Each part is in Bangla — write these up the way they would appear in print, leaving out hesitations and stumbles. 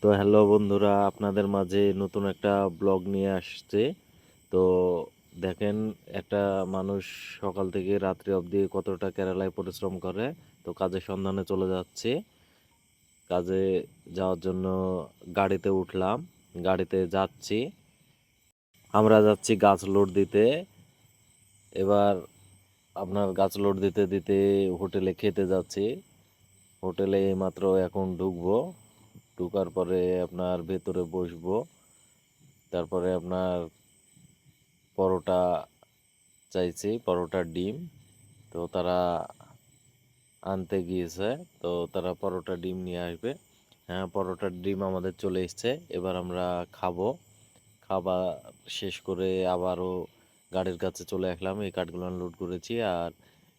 তো হ্যালো বন্ধুরা, আপনাদের মাঝে নতুন একটা ব্লগ নিয়ে আসছে। তো দেখেন, একটা মানুষ সকাল থেকে রাত্রি অবধি কতটা কেরালায় পরিশ্রম করে। তো কাজের সন্ধানে চলে যাচ্ছে। কাজে যাওয়ার জন্য গাড়িতে উঠলাম, গাড়িতে যাচ্ছি। আমরা যাচ্ছি গাছ লোড দিতে। এবার আপনার গাছ লোড দিতে দিতে হোটেলে খেতে যাচ্ছি। হোটেলে মাত্র এখন ঢুকবো, ঢুকার পরে আপনার ভেতরে বসবো। তারপরে আপনার পরোটা চাইছি, পরোটার ডিম। তো তারা আনতে গিয়েছে, তো তারা পরোটা ডিম নিয়ে আসবে। হ্যাঁ, পরোটার ডিম আমাদের চলে এসছে। এবার আমরা খাবো। খাবার শেষ করে আবারও গাড়ির কাছে চলে আসলাম। এই কাঠগুলো লোড করেছি, আর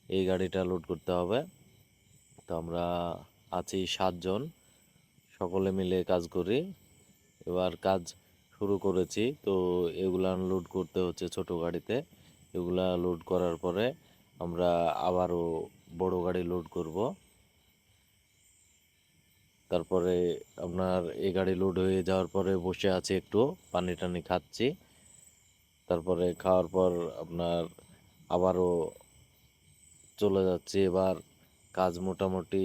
এই গাড়িটা লোড করতে হবে। তো আমরা আছি 7 জন, সকলে মিলে কাজ করি। এবার কাজ শুরু করেছি। তো এগুলা লোড করতে হচ্ছে ছোট গাড়িতে। এগুলা লোড করার পরে আমরা আবারও বড় গাড়ি লোড করব। তারপরে আপনার এই গাড়ি লোড হয়ে যাওয়ার পরে বসে আছি, একটু পানি টানি খাচ্ছি। তারপরে খাওয়ার পর আপনার আবারও চলে যাচ্ছি। এবার কাজ মোটামুটি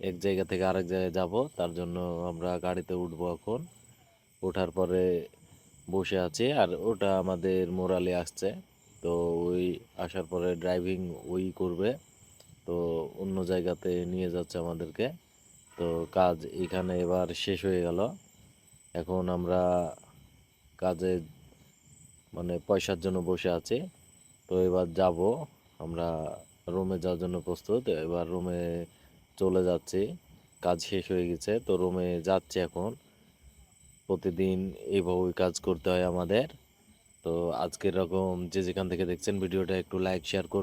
এক জায়গা থেকে আরেক জায়গায় যাব, তার জন্য আমরা গাড়িতে উঠবো এখন। ওঠার পরে বসে আছি, আর ওটা আমাদের মোরালে আসছে। তো ওই আসার পরে ড্রাইভিং ওই করবে। তো অন্য জায়গাতে নিয়ে যাচ্ছে আমাদেরকে। তো কাজ এখানে এবার শেষ হয়ে গেল। এখন আমরা কাজে মানে পয়সার জন্য বসে আছি। তো এবার যাব আমরা রুমে যাওয়ার জন্য প্রস্তুত। এবার রুমে চলে যাচ্ছি, কাজ শেষ হয়ে গেছে। তো রুমে যাচ্ছি এখন। প্রতিদিন এইভাবেই কাজ করতে হয় আমাদের। তো আজকের রকম যে যেখান থেকে দেখছেন ভিডিওটা, একটু লাইক শেয়ার করুন।